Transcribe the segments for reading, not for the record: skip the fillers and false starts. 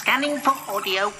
Scanning for audio.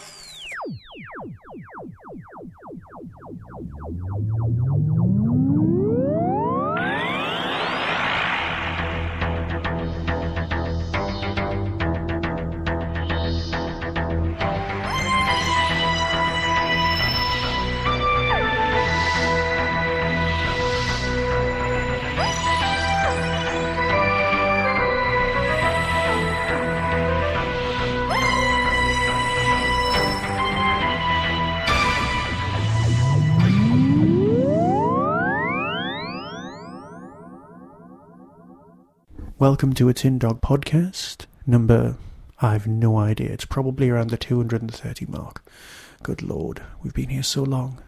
Welcome to a Tin Dog podcast, number, I've no idea, it's probably around the 230 mark. Good lord, we've been here so long.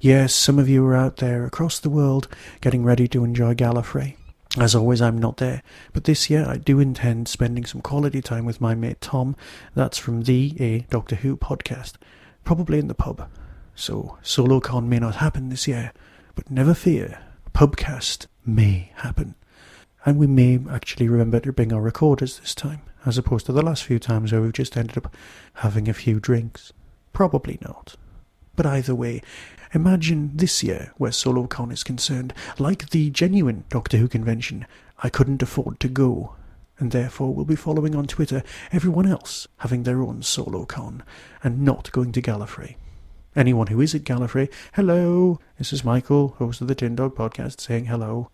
Yes, some of you are out there across the world getting ready to enjoy Gallifrey. As always, I'm not there, but this year I do intend spending some quality time with my mate Tom. That's from a Doctor Who podcast, probably in the pub. So, SoloCon may not happen this year, but never fear, Pubcast may happen. And we may actually remember to bring our recorders this time, as opposed to the last few times where we've just ended up having a few drinks. Probably not. But either way, imagine this year where SoloCon is concerned. Like the genuine Doctor Who convention, I couldn't afford to go, and therefore will be following on Twitter everyone else having their own SoloCon, and not going to Gallifrey. Anyone who is at Gallifrey, hello, this is Michael, host of the Tin Dog podcast, saying hello.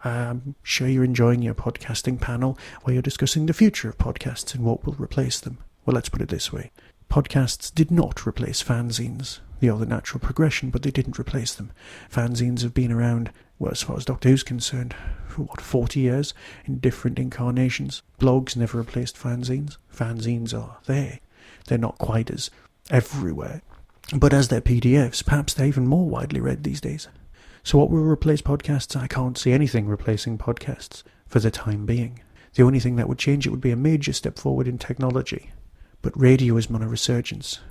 I'm sure you're enjoying your podcasting panel where you're discussing the future of podcasts and what will replace them. Well, let's put it this way. Podcasts did not replace fanzines. They are the natural progression, but they didn't replace them. Fanzines have been around, well, as far as Doctor Who's concerned, for 40 years in different incarnations. Blogs never replaced fanzines. Fanzines are there. They're not quite as everywhere. But as they're PDFs, perhaps they're even more widely read these days. So what will replace podcasts? I can't see anything replacing podcasts for the time being. The only thing that would change it would be a major step forward in technology. But radio is on a resurgence,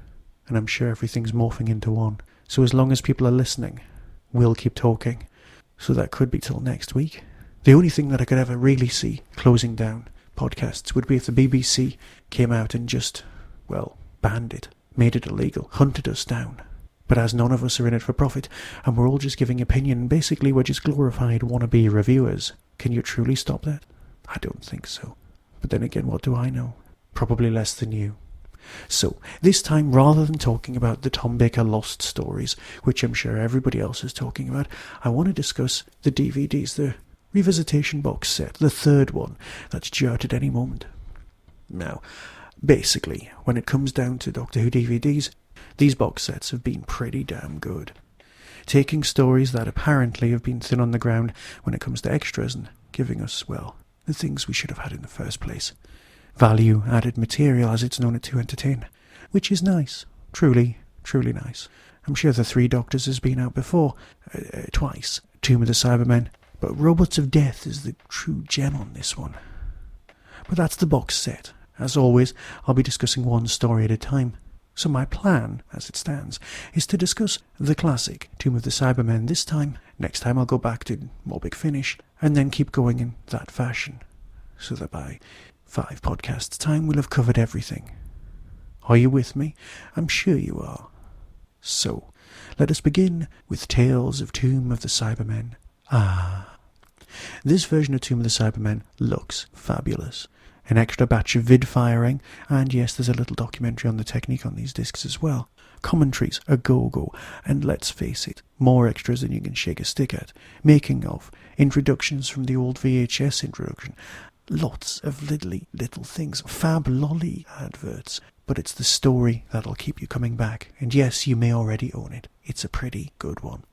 and I'm sure everything's morphing into one. So as long as people are listening, we'll keep talking. So that could be till next week. The only thing that I could ever really see closing down podcasts would be if the BBC came out and just, well, banned it, made it illegal, hunted us down. But as none of us are in it for profit, and we're all just giving opinion, basically we're just glorified wannabe reviewers. Can you truly stop that? I don't think so. But then again, what do I know? Probably less than you. So, this time, rather than talking about the Tom Baker Lost stories, which I'm sure everybody else is talking about, I want to discuss the DVDs, the Revisitation box set, the third one, that's due out at any moment. Now, basically, when it comes down to Doctor Who DVDs, these box sets have been pretty damn good. Taking stories that apparently have been thin on the ground when it comes to extras and giving us, well, the things we should have had in the first place. Value-added material, as it's known, to entertain. Which is nice. Truly, truly nice. I'm sure the Three Doctors has been out before. Twice. Tomb of the Cybermen. But Robots of Death is the true gem on this one. But that's the box set. As always, I'll be discussing one story at a time. So my plan, as it stands, is to discuss the classic Tomb of the Cybermen this time. Next time I'll go back to more Big Finish, and then keep going in that fashion. So that by 5 podcasts' time we'll have covered everything. Are you with me? I'm sure you are. So, let us begin with Tales of Tomb of the Cybermen. This version of Tomb of the Cybermen looks fabulous. An extra batch of vid firing, and yes, there's a little documentary on the technique on these discs as well. Commentaries a go-go, and let's face it, more extras than you can shake a stick at. Making of, introductions from the old VHS introduction, lots of little things, fab lolly adverts, but it's the story that'll keep you coming back, and yes, you may already own it. It's a pretty good one.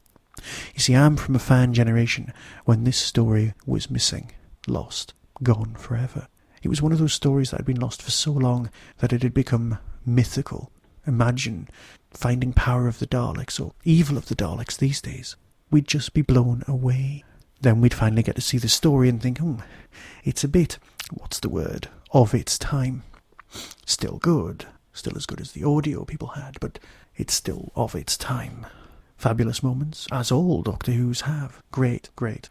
You see, I'm from a fan generation when this story was missing, lost, gone forever. It was one of those stories that had been lost for so long that it had become mythical. Imagine finding power of the Daleks, or evil of the Daleks these days. We'd just be blown away. Then we'd finally get to see the story and think, it's a bit, what's the word, of its time. Still good. Still as good as the audio people had, but it's still of its time. Fabulous moments, as all Doctor Who's have. Great, great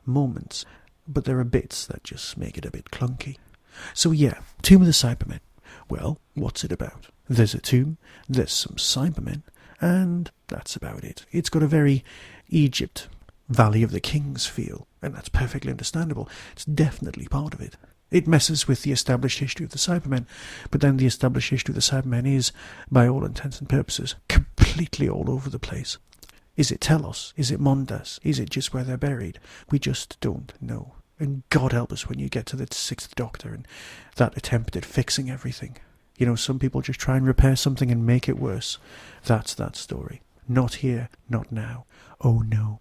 moments. But there are bits that just make it a bit clunky. So yeah, Tomb of the Cybermen. Well, what's it about? There's a tomb, there's some Cybermen, and that's about it. It's got a very Egypt, Valley of the Kings feel, and that's perfectly understandable. It's definitely part of it. It messes with the established history of the Cybermen, but then the established history of the Cybermen is, by all intents and purposes, completely all over the place. Is it Telos? Is it Mondas? Is it just where they're buried? We just don't know. And God help us when you get to the 6th Doctor and that attempt at fixing everything. You know, some people just try and repair something and make it worse. That's that story. Not here, not now. Oh no.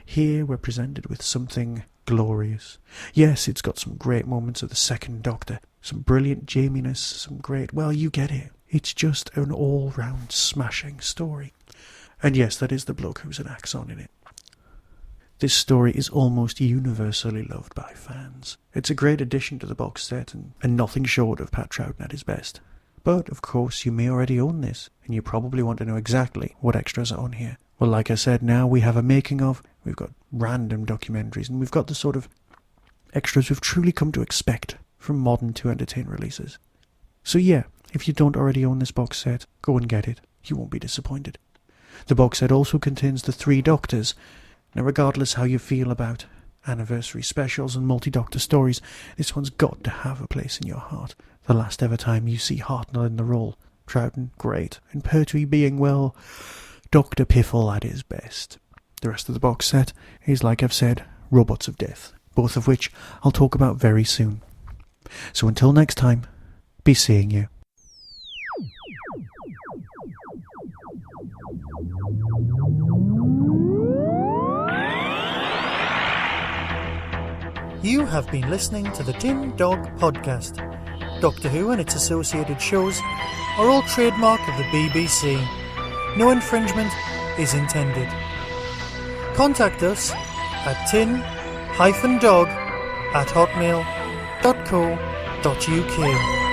Here we're presented with something glorious. Yes, it's got some great moments of the 2nd Doctor, some brilliant jaminess, some great... well, you get it. It's just an all-round smashing story. And yes, that is the bloke who's an Axon in it. This story is almost universally loved by fans. It's a great addition to the box set and nothing short of Pat Troughton at his best. But, of course, you may already own this, and you probably want to know exactly what extras are on here. Well, like I said, now we have a making of, we've got random documentaries, and we've got the sort of extras we've truly come to expect from modern to entertain releases. So yeah, if you don't already own this box set, go and get it. You won't be disappointed. The box set also contains the 3 Doctors. Now, regardless how you feel about anniversary specials and multi-Doctor stories, this one's got to have a place in your heart. The last ever time you see Hartnell in the role. Troughton, great. And Pertwee being, well, Dr. Piffle at his best. The rest of the box set is, like I've said, Robots of Death, both of which I'll talk about very soon. So until next time, be seeing you. You have been listening to the Tin Dog Podcast. Doctor Who and its associated shows are all trademark of the BBC. No infringement is intended. Contact us at tin-dog@hotmail.co.uk.